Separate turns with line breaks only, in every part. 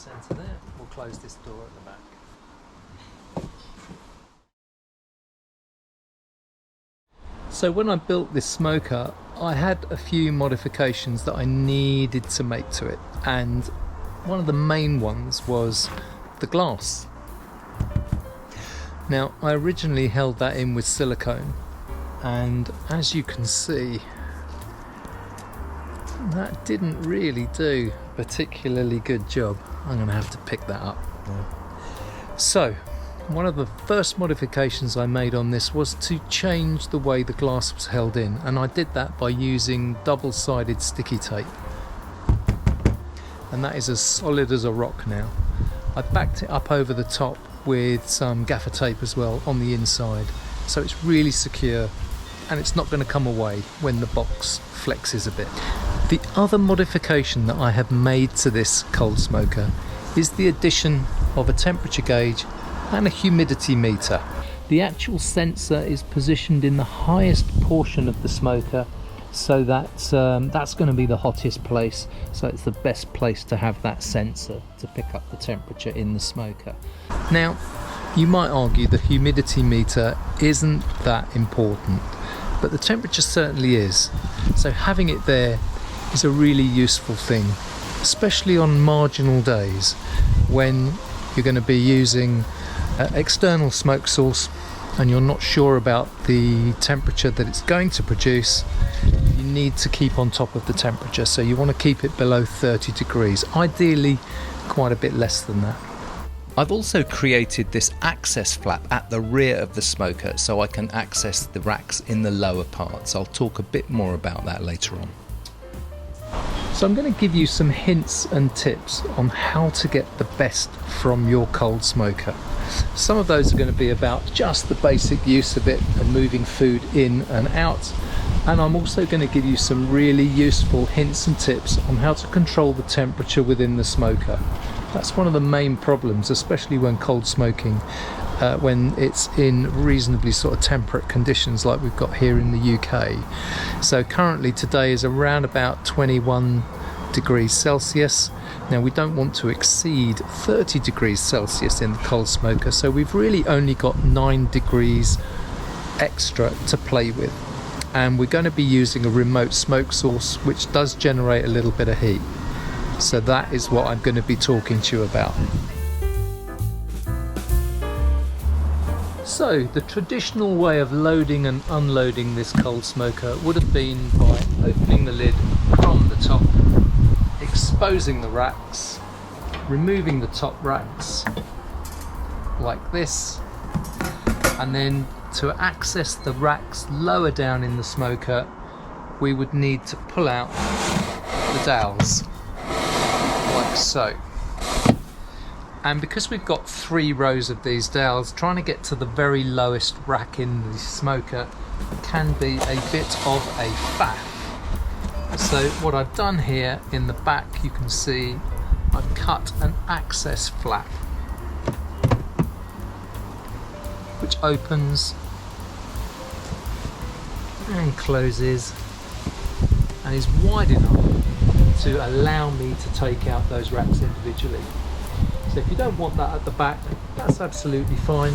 centre there. We'll close this door at the back. So when I built this smoker, I had a few modifications that I needed to make to it, and one of the main ones was the glass. Now, I originally held that in with silicone, and as you can see, that didn't really do a particularly good job. I'm going to have to pick that up now. So, one of the first modifications I made on this was to change the way the glass was held in, and I did that by using double-sided sticky tape, and that is as solid as a rock now. I backed it up over the top with some gaffer tape as well on the inside, so it's really secure and it's not going to come away when the box flexes a bit. The other modification that I have made to this Coldsmoker is the addition of a temperature gauge and a humidity meter. The actual sensor is positioned in the highest portion of the smoker, so that's going to be the hottest place, so it's the best place to have that sensor to pick up the temperature in the smoker. Now, you might argue the humidity meter isn't that important, but the temperature certainly is, so having it there is a really useful thing, especially on marginal days when you're going to be using external smoke source and you're not sure about the temperature that it's going to produce. You need to keep on top of the temperature, so you want to keep it below 30 degrees, ideally quite a bit less than that. I've also created this access flap at the rear of the smoker so I can access the racks in the lower parts. I'll talk a bit more about that later on. So I'm going to give you some hints and tips on how to get the best from your Coldsmoker. Some of those are going to be about just the basic use of it and moving food in and out, and I'm also going to give you some really useful hints and tips on how to control the temperature within the smoker. That's one of the main problems, especially when cold smoking, when it's in reasonably sort of temperate conditions like we've got here in the UK. So currently today is around about 21 degrees Celsius. Now we don't want to exceed 30 degrees Celsius in the Coldsmoker, so we've really only got 9 degrees extra to play with, and we're going to be using a remote smoke source which does generate a little bit of heat. So that is what I'm going to be talking to you about. So the traditional way of loading and unloading this Coldsmoker would have been by opening the lid from the top, exposing the racks, removing the top racks like this, and then to access the racks lower down in the smoker we would need to pull out the dowels like so. And because we've got 3 rows of these dowels, trying to get to the very lowest rack in the smoker can be a bit of a faff. So what I've done here in the back, you can see I've cut an access flap which opens and closes and is wide enough to allow me to take out those racks individually. So if you don't want that at the back, that's absolutely fine.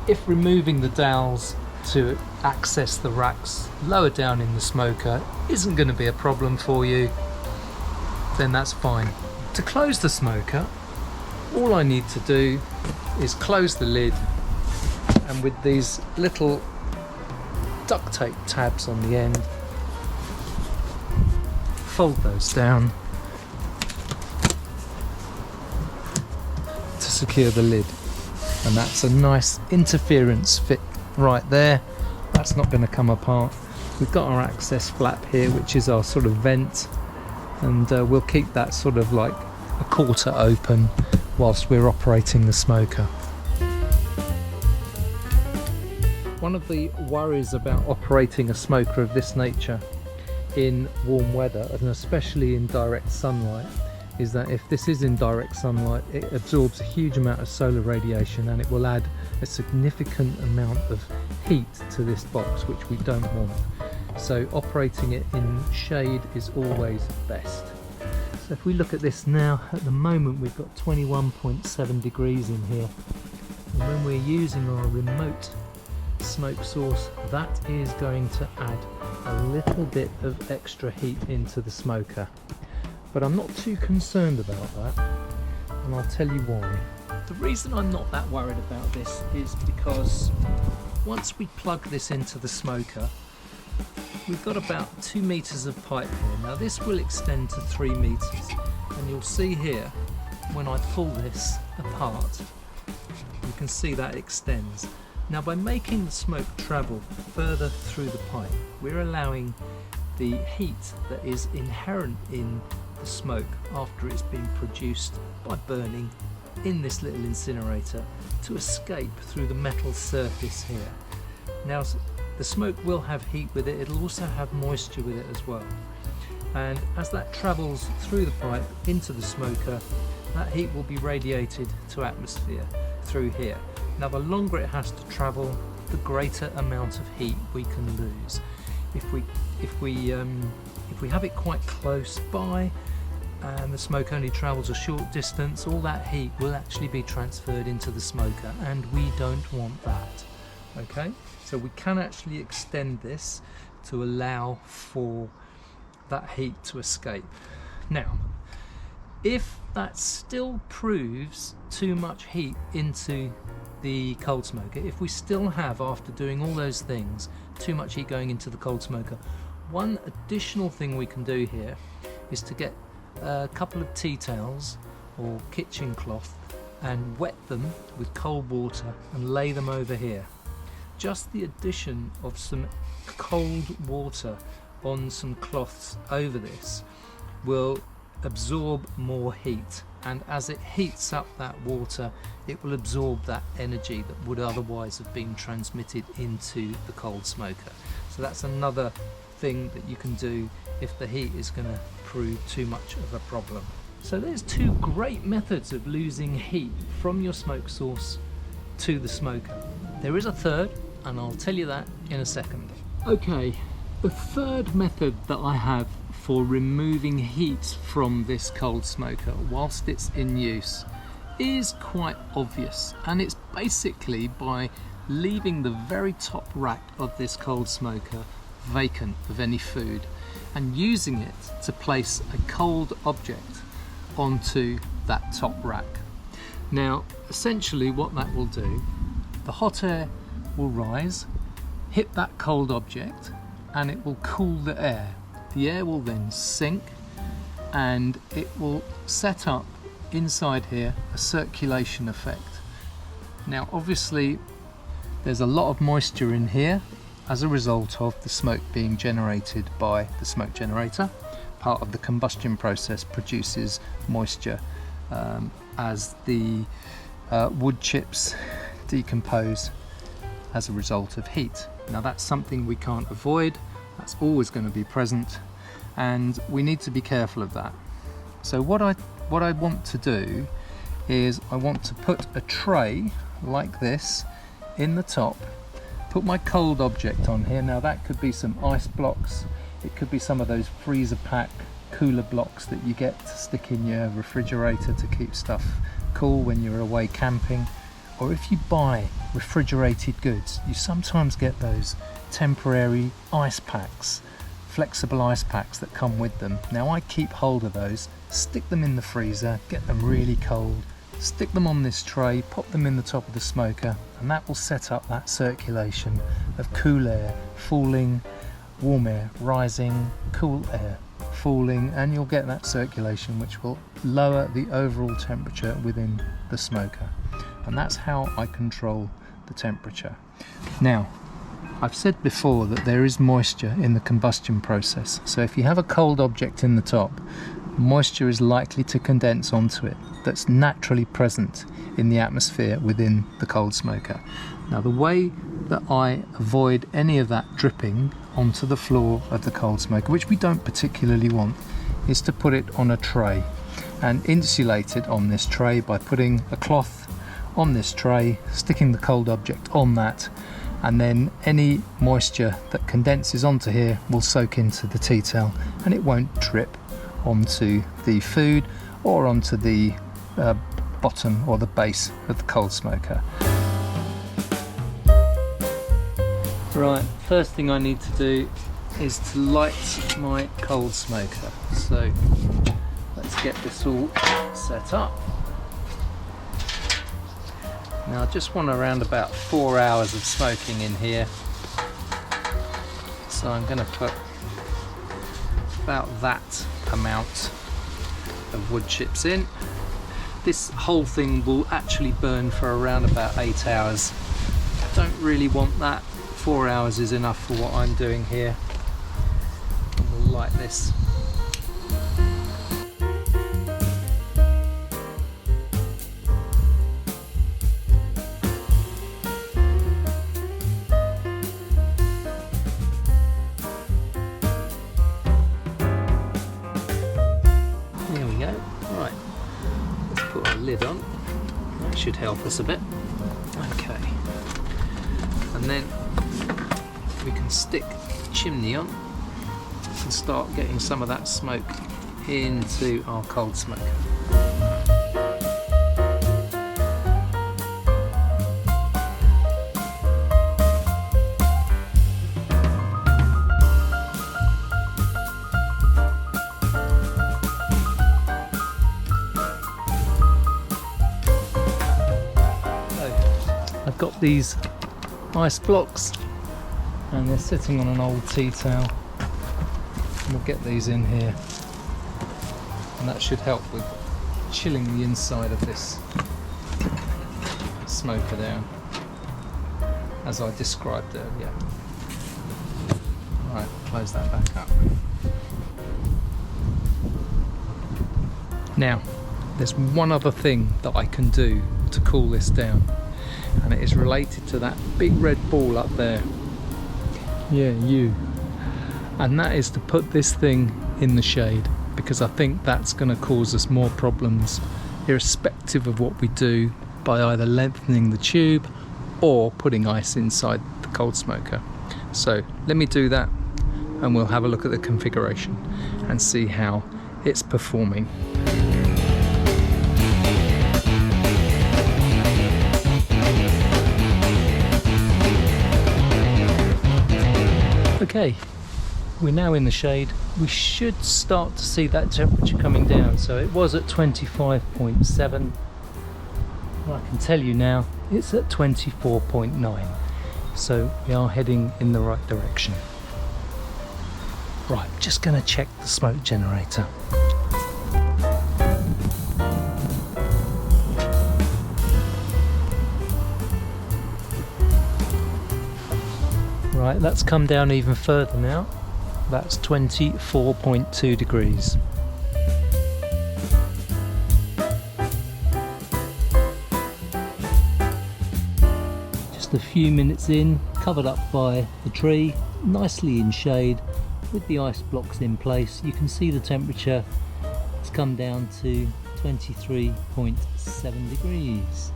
If removing the dowels to access the racks lower down in the smoker isn't going to be a problem for you, then that's fine. To close the smoker, all I need to do is close the lid, and with these little duct tape tabs on the end, fold those down to secure the lid, and that's a nice interference fit right there. That's not going to come apart. We've got our access flap here, which is our sort of vent, and we'll keep that sort of like a quarter open whilst we're operating the smoker. One of the worries about operating a smoker of this nature in warm weather, and especially in direct sunlight, is that if this is in direct sunlight, it absorbs a huge amount of solar radiation and it will add a significant amount of heat to this box, which we don't want. So operating it in shade is always best. So if we look at this now, at the moment we've got 21.7 degrees in here. And when we're using our remote smoke source, that is going to add a little bit of extra heat into the smoker. But I'm not too concerned about that, and I'll tell you why. The reason I'm not that worried about this is because once we plug this into the smoker, we've got about 2 meters of pipe here. Now this will extend to 3 meters, and you'll see here when I pull this apart, you can see that extends. Now by making the smoke travel further through the pipe, we're allowing the heat that is inherent in the smoke after it's been produced by burning in this little incinerator to escape through the metal surface here. Now the smoke will have heat with it, it'll also have moisture with it as well. And as that travels through the pipe into the smoker, that heat will be radiated to atmosphere through here. Now the longer it has to travel, the greater amount of heat we can lose. If we have it quite close by and the smoke only travels a short distance, all that heat will actually be transferred into the smoker, and we don't want that. Okay, so we can actually extend this to allow for that heat to escape. Now, if that still proves too much heat into the cold smoker, if we still have, after doing all those things, too much heat going into the cold smoker, one additional thing we can do here is to get a couple of tea towels or kitchen cloth and wet them with cold water and lay them over here. Just the addition of some cold water on some cloths over this will absorb more heat, and as it heats up that water, it will absorb that energy that would otherwise have been transmitted into the cold smoker. So that's another thing that you can do if the heat is going to prove too much of a problem. So there's 2 great methods of losing heat from your smoke source to the smoker. There is a third, and I'll tell you that in a second. Okay, the third method that I have for removing heat from this cold smoker whilst it's in use is quite obvious, and it's basically by leaving the very top rack of this cold smoker vacant of any food and using it to place a cold object onto that top rack. Now essentially what that will do, the hot air will rise, hit that cold object, and it will cool the air. The air will then sink and it will set up inside here a circulation effect. Now obviously there's a lot of moisture in here as a result of the smoke being generated by the smoke generator. Part of the combustion process produces moisture as the wood chips decompose as a result of heat. Now that's something we can't avoid, that's always going to be present, and we need to be careful of that. So what I want to do is I want to put a tray like this in the top, put my cold object on here. Now that could be some ice blocks, it could be some of those freezer pack cooler blocks that you get to stick in your refrigerator to keep stuff cool when you're away camping. Or if you buy refrigerated goods, you sometimes get those temporary ice packs, flexible ice packs that come with them. Now I keep hold of those, stick them in the freezer, get them really cold, stick them on this tray, pop them in the top of the smoker, and that will set up that circulation of cool air falling, warm air rising, cool air falling, and you'll get that circulation which will lower the overall temperature within the smoker. And that's how I control the temperature. Now, I've said before that there is moisture in the combustion process, so if you have a cold object in the top, moisture is likely to condense onto it that's naturally present in the atmosphere within the cold smoker. Now the way that I avoid any of that dripping onto the floor of the cold smoker, which we don't particularly want, is to put it on a tray and insulate it on this tray by putting a cloth on this tray, sticking the cold object on that, and then any moisture that condenses onto here will soak into the tea towel and it won't drip onto the food or onto the bottom or the base of the Coldsmoker. Right, first thing I need to do is to light my Coldsmoker. So let's get this all set up. Now I just want around about 4 hours of smoking in here. So I'm going to put about that amount of wood chips in. This whole thing will actually burn for around about 8 hours. Don't really want that. 4 hours is enough for what I'm doing here. And we'll light this. There we go. Right, let's put our lid on. That should help us a bit. Okay, and then we can stick the chimney on and start getting some of that smoke into our Coldsmoker. I've got these ice blocks and they're sitting on an old tea towel. We'll get these in here and that should help with chilling the inside of this smoker down as I described earlier. Right, close that back up. Now there's one other thing that I can do to cool this down, and it is related to that big red ball up there. Yeah, you. And that is to put this thing in the shade, because I think that's going to cause us more problems irrespective of what we do by either lengthening the tube or putting ice inside the Coldsmoker. So let me do that and we'll have a look at the configuration and see how it's performing. Okay, we're now in the shade. We should start to see that temperature coming down. So it was at 25.7. And I can tell you now it's at 24.9. So we are heading in the right direction. Right, just going to check the smoke generator. Right, that's come down even further now. That's 24.2 degrees. Just a few minutes in, covered up by the tree, nicely in shade, with the ice blocks in place. You can see the temperature has come down to 23.7 degrees.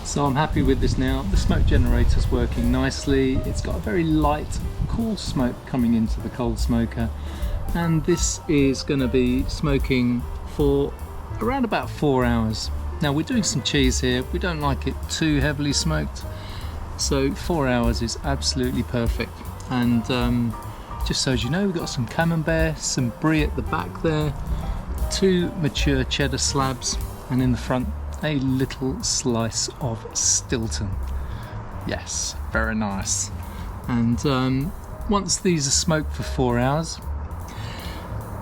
So I'm happy with this now. The smoke generator's working nicely. It's got a very light, cool smoke coming into the Coldsmoker, and this is going to be smoking for around about 4 hours. Now we're doing some cheese here. We don't like it too heavily smoked, so 4 hours is absolutely perfect. And just so as you know, we've got some camembert, some brie at the back there, 2 mature cheddar slabs, and in the front a little slice of Stilton. Yes, very nice. And once these are smoked for 4 hours,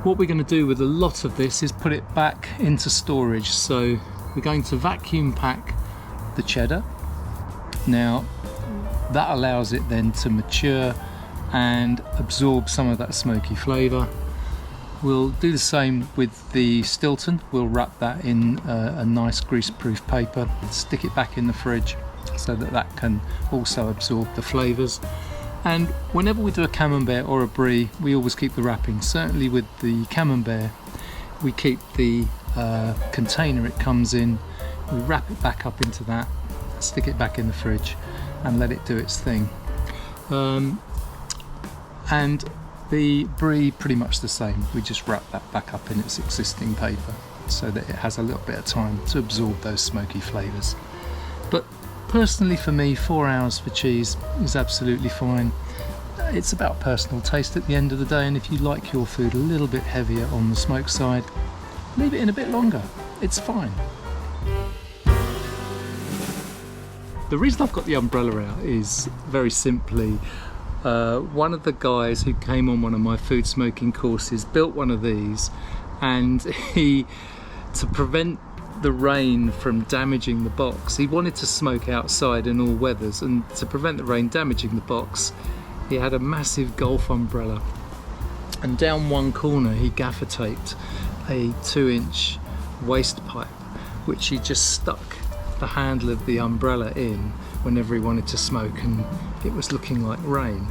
what we're going to do with a lot of this is put it back into storage. So we're going to vacuum pack the cheddar. Now that allows it then to mature and absorb some of that smoky flavour. We'll do the same with the Stilton. We'll wrap that in a nice grease-proof paper, stick it back in the fridge so that that can also absorb the flavours. And whenever we do a camembert or a brie, we always keep the wrapping. Certainly with the camembert, we keep the container it comes in, we wrap it back up into that, stick it back in the fridge and let it do its thing. And The brie, pretty much the same. We just wrap that back up in its existing paper so that it has a little bit of time to absorb those smoky flavours. But personally for me, 4 hours for cheese is absolutely fine. It's about personal taste at the end of the day, and if you like your food a little bit heavier on the smoke side, leave it in a bit longer. It's fine. The reason I've got the umbrella out is very simply one of the guys who came on one of my food smoking courses built one of these, and to prevent the rain from damaging the box, he wanted to smoke outside in all weathers, and to prevent the rain damaging the box, he had a massive golf umbrella, and down one corner he gaffer taped a 2-inch waste pipe, which he just stuck the handle of the umbrella in whenever he wanted to smoke, and it was looking like rain.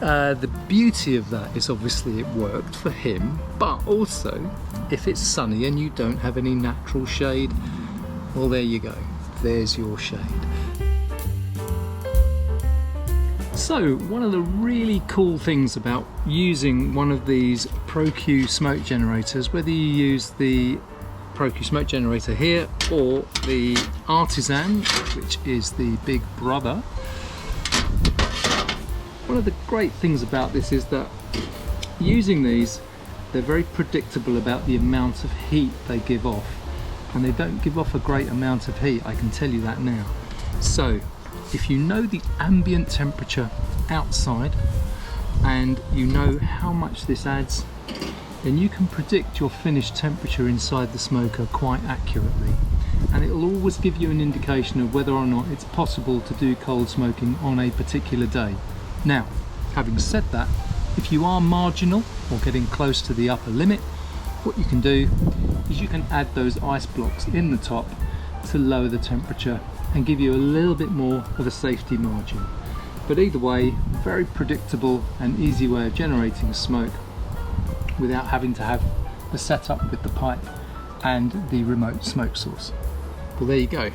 The beauty of that is obviously it worked for him, but also if it's sunny and you don't have any natural shade, well, there you go, there's your shade. So one of the really cool things about using one of these ProQ smoke generators, whether you use the ProQ smoke generator here or the Artisan, which is the big brother, one of the great things about this is that using these, they're very predictable about the amount of heat they give off, and they don't give off a great amount of heat, I can tell you that now. So if you know the ambient temperature outside and you know how much this adds, then you can predict your finished temperature inside the smoker quite accurately, and it will always give you an indication of whether or not it's possible to do cold smoking on a particular day. Now, having said that, if you are marginal or getting close to the upper limit, what you can do is you can add those ice blocks in the top to lower the temperature and give you a little bit more of a safety margin. But either way, very predictable and easy way of generating smoke without having to have the setup with the pipe and the remote smoke source. Well, there you go.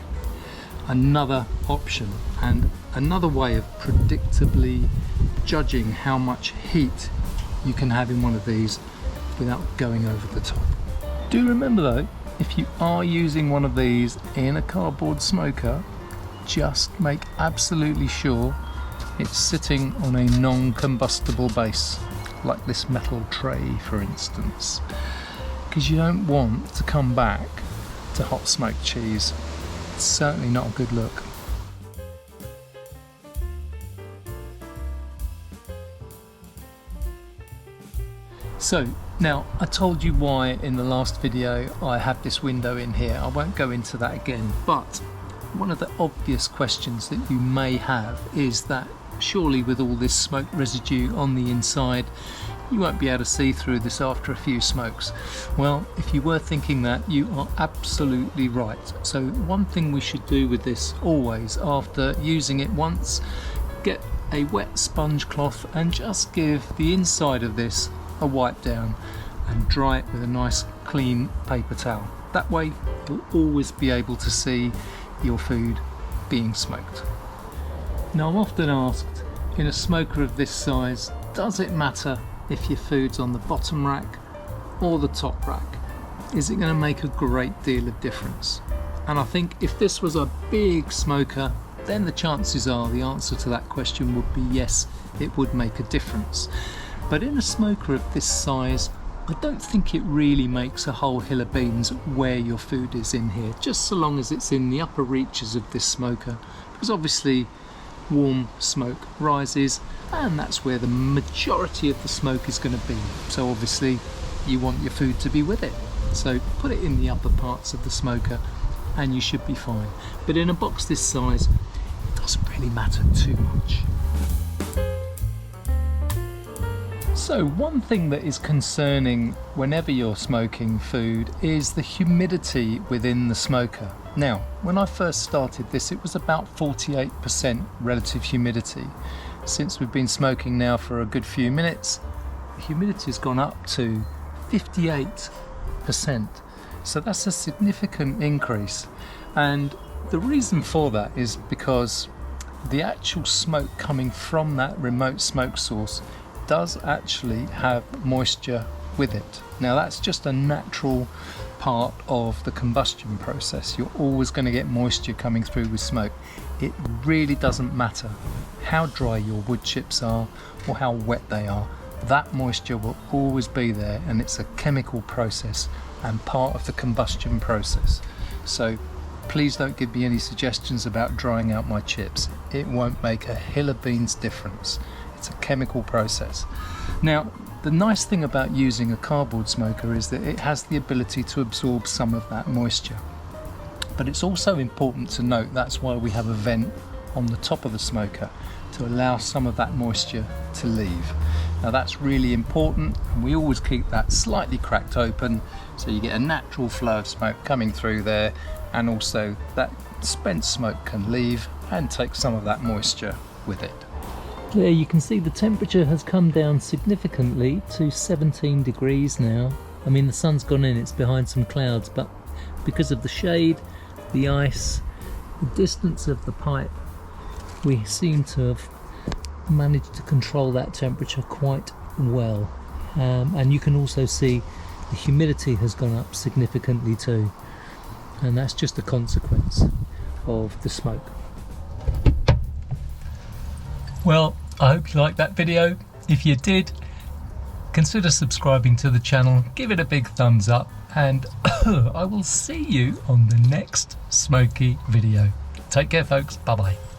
Another option and another way of predictably judging how much heat you can have in one of these without going over the top. Do remember though, if you are using one of these in a cardboard smoker, just make absolutely sure it's sitting on a non-combustible base, like this metal tray for instance, because you don't want to come back to hot smoked cheese. It's certainly not a good look. So now, I told you why in the last video I have this window in here. I won't go into that again, but one of the obvious questions that you may have is that surely with all this smoke residue on the inside, you won't be able to see through this after a few smokes. Well, if you were thinking that, you are absolutely right. So one thing we should do with this always, after using it once, get a wet sponge cloth and just give the inside of this a wipe down and dry it with a nice clean paper towel. That way you'll always be able to see your food being smoked. Now, I'm often asked, in a smoker of this size, does it matter if your food's on the bottom rack or the top rack? Is it going to make a great deal of difference? And I think if this was a big smoker, then the chances are the answer to that question would be yes, it would make a difference. But in a smoker of this size, I don't think it really makes a whole hill of beans where your food is in here, just so long as it's in the upper reaches of this smoker, because obviously warm smoke rises and that's where the majority of the smoke is going to be. So obviously you want your food to be with it. So put it in the upper parts of the smoker and you should be fine. But in a box this size, it doesn't really matter too much. So one thing that is concerning whenever you're smoking food is the humidity within the smoker. Now, when I first started this, it was about 48% relative humidity. Since we've been smoking now for a good few minutes, the humidity has gone up to 58%. So that's a significant increase. And the reason for that is because the actual smoke coming from that remote smoke source does actually have moisture with it. Now that's just a natural part of the combustion process. You're always going to get moisture coming through with smoke. It really doesn't matter how dry your wood chips are or how wet they are. That moisture will always be there, and it's a chemical process and part of the combustion process. So please don't give me any suggestions about drying out my chips. It won't make a hill of beans difference. It's a chemical process. Now, the nice thing about using a cardboard smoker is that it has the ability to absorb some of that moisture. But it's also important to note that's why we have a vent on the top of the smoker, to allow some of that moisture to leave. Now that's really important, and we always keep that slightly cracked open so you get a natural flow of smoke coming through there, and also that spent smoke can leave and take some of that moisture with it. There you can see the temperature has come down significantly to 17 degrees now. I mean, the sun's gone in, it's behind some clouds, but because of the shade, the ice, the distance of the pipe, we seem to have managed to control that temperature quite well. And you can also see the humidity has gone up significantly too, and that's just a consequence of the smoke. Well, I hope you liked that video. If you did, consider subscribing to the channel, give it a big thumbs up, and I will see you on the next smoky video. Take care folks, bye bye.